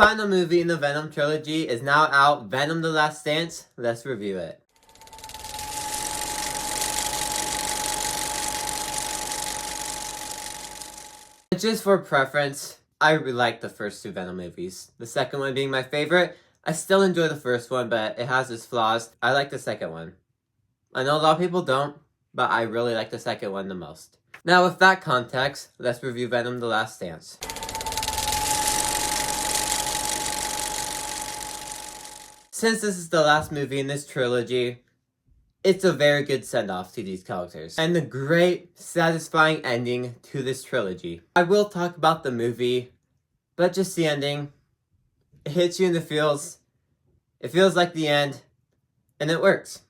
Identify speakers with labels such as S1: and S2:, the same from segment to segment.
S1: Final movie in the Venom trilogy is now out, Venom The Last Dance. Let's review it. Just for preference, I really like the first two Venom movies. The second one being my favorite. I still enjoy the first one, but it has its flaws. I like the second one. I know a lot of people don't, but I really like the second one the most. Now with that context, let's review Venom The Last Dance. Since this is the last movie in this trilogy, it's a very good send-off to these characters, and a great, satisfying ending to this trilogy. I will talk about the movie, but just the ending. It hits you in the feels. It feels like the end, and it works.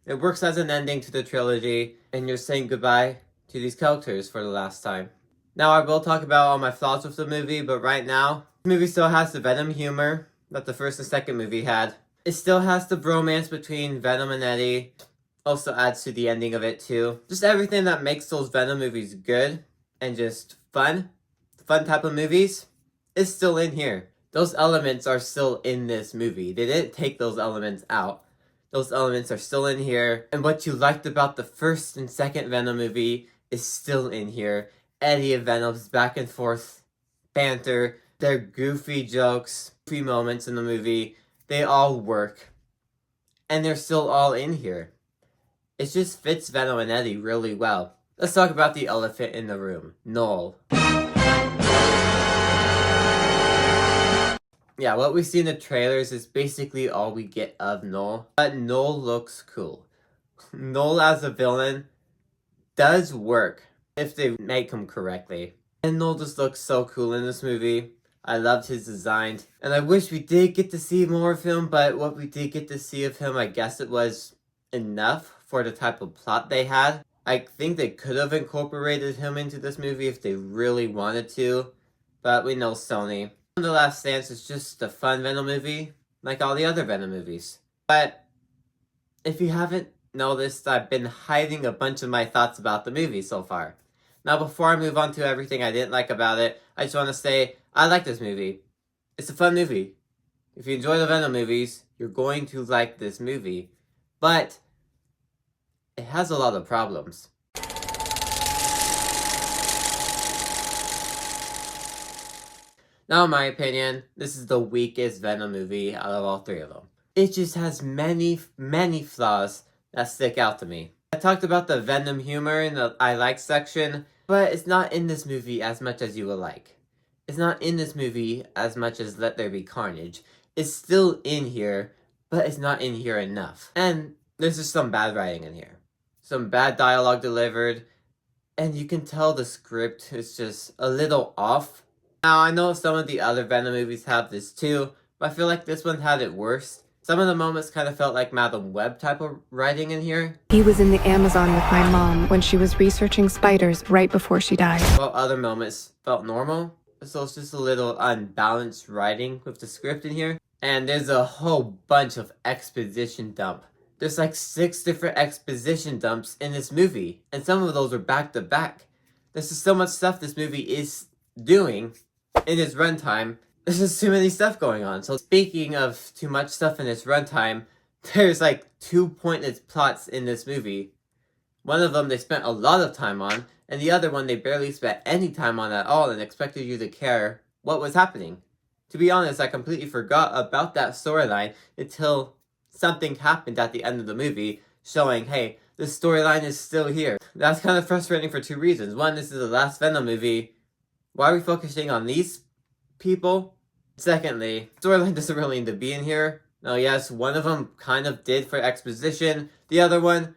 S1: It works as an ending to the trilogy, and you're saying goodbye to these characters for the last time. Now I will talk about all my flaws with the movie, but right now, the movie still has the Venom humor that the first and second movie had. It still has the bromance between Venom and Eddie. Also adds to the ending of it too. Just everything that makes those Venom movies good and just fun type of movies, is still in here. Those elements are still in this movie. They didn't take those elements out. Those elements are still in here. And what you liked about the first and second Venom movie is still in here. Eddie and Venom's back and forth banter, their goofy jokes, goofy moments in the movie, they all work. And they're still all in here. It just fits Venom and Eddie really well. Let's talk about the elephant in the room, Noel. Yeah, what we see in the trailers is basically all we get of Noel. But Noel looks cool. Noel as a villain does work if they make him correctly. And Noel just looks so cool in this movie. I loved his design. And I wish we did get to see more of him, but what we did get to see of him, I guess it was enough for the type of plot they had. I think they could have incorporated him into this movie if they really wanted to, but we know Sony. The Last Dance is just a fun Venom movie, like all the other Venom movies. But if you haven't noticed, I've been hiding a bunch of my thoughts about the movie so far. Now before I move on to everything I didn't like about it, I just want to say, I like this movie. It's a fun movie. If you enjoy the Venom movies, you're going to like this movie. But it has a lot of problems. Now in my opinion, this is the weakest Venom movie out of all three of them. It just has many flaws that stick out to me. I talked about the Venom humor in the I like section, but it's not in this movie as much as you would like. It's not in this movie as much as Let There Be Carnage. It's still in here, but it's not in here enough. And there's just some bad writing in here. Some bad dialogue delivered, and you can tell the script is just a little off. Now, I know some of the other Venom movies have this too, but I feel like this one had it worse. Some of the moments kind of felt like Madam Web type of writing in here.
S2: He was in the Amazon with my mom when she was researching spiders right before she died.
S1: While other moments felt normal, so it's just a little unbalanced writing with the script in here. And there's a whole bunch of exposition dump. There's like 6 different exposition dumps in this movie, and some of those are back to back. There's just so much stuff this movie is doing in its runtime. There's just too many stuff going on. So speaking of too much stuff in its runtime, there's like 2 pointless plots in this movie. One of them they spent a lot of time on, and the other one they barely spent any time on at all and expected you to care what was happening. To be honest, I completely forgot about that storyline until something happened at the end of the movie showing, hey, the storyline is still here. That's kind of frustrating for 2 reasons. One, this is the last Venom movie. Why are we focusing on these people? Secondly, storyline doesn't really need to be in here. Now, yes, one of them kind of did for exposition. The other one,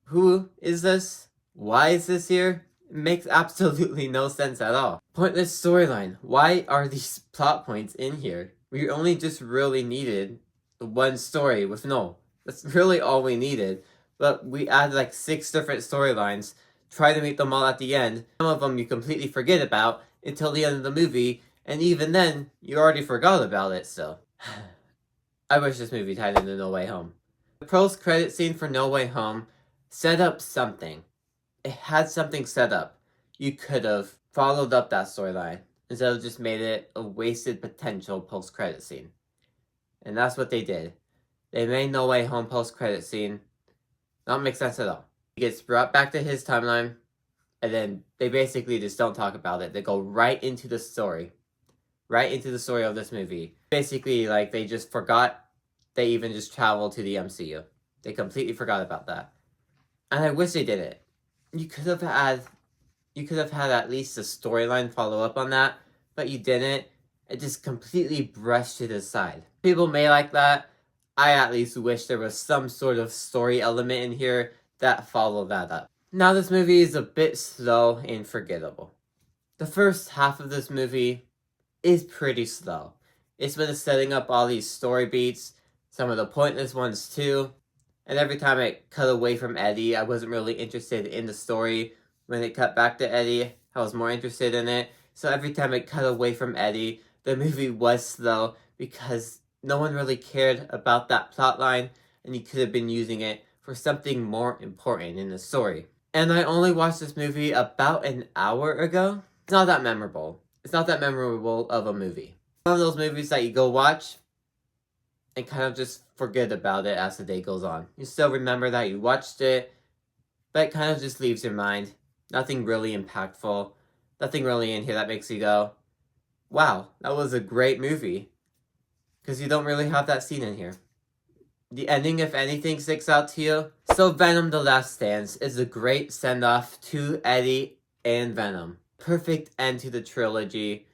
S1: who is this? Why is this here? It makes absolutely no sense at all. Pointless storyline. Why are these plot points in here? We only just really needed one story with Noel. That's really all we needed. But we added like 6 different storylines, try to meet them all at the end. Some of them you completely forget about until the end of the movie, and even then, you already forgot about it still. I wish this movie tied into No Way Home. The post-credit scene for No Way Home set up something. It had something set up. You could have followed up that storyline instead of just made it a wasted potential post-credit scene. And that's what they did. They made No Way Home post-credit scene not make sense at all. He gets brought back to his timeline, and then they basically just don't talk about it. They go right into the story. Right into the story of this movie. Basically, like, they just forgot they even just traveled to the MCU. They completely forgot about that. And I wish they did it. You could have had at least a storyline follow up on that, but you didn't. It just completely brushed it aside. People may like that. I at least wish there was some sort of story element in here that followed that up. Now this movie is a bit slow and forgettable. The first half of this movie is pretty slow. It's been setting up all these story beats, some of the pointless ones too, and every time it cut away from Eddie, I wasn't really interested in the story. When it cut back to Eddie, I was more interested in it. So every time it cut away from Eddie, the movie was slow because no one really cared about that plot line, and you could have been using it for something more important in the story. And I only watched this movie about an hour ago. It's not that memorable. It's not that memorable of a movie. One of those movies that you go watch and kind of just forget about it as the day goes on. You still remember that you watched it, but it kind of just leaves your mind. Nothing really impactful. Nothing really in here that makes you go, wow, that was a great movie. Because you don't really have that scene in here. The ending, if anything, sticks out to you. So Venom The Last Dance is a great send-off to Eddie and Venom. Perfect end to the trilogy,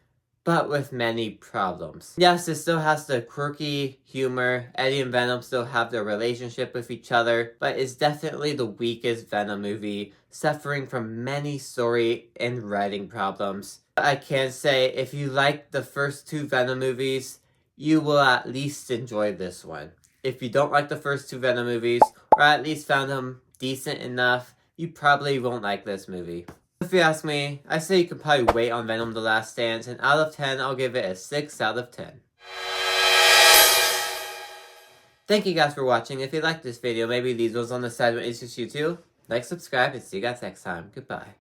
S1: but with many problems. Yes, it still has the quirky humor. Eddie and Venom still have their relationship with each other, but it's definitely the weakest Venom movie, suffering from many story and writing problems. I can say, if you like the first two Venom movies, you will at least enjoy this one. If you don't like the first two Venom movies, or at least found them decent enough, you probably won't like this movie. If you ask me, I say you can probably wait on Venom The Last Dance, and out of 10, I'll give it a 6 out of 10. Thank you guys for watching. If you liked this video, maybe these ones on the side will interest you too. Like, subscribe, and see you guys next time. Goodbye.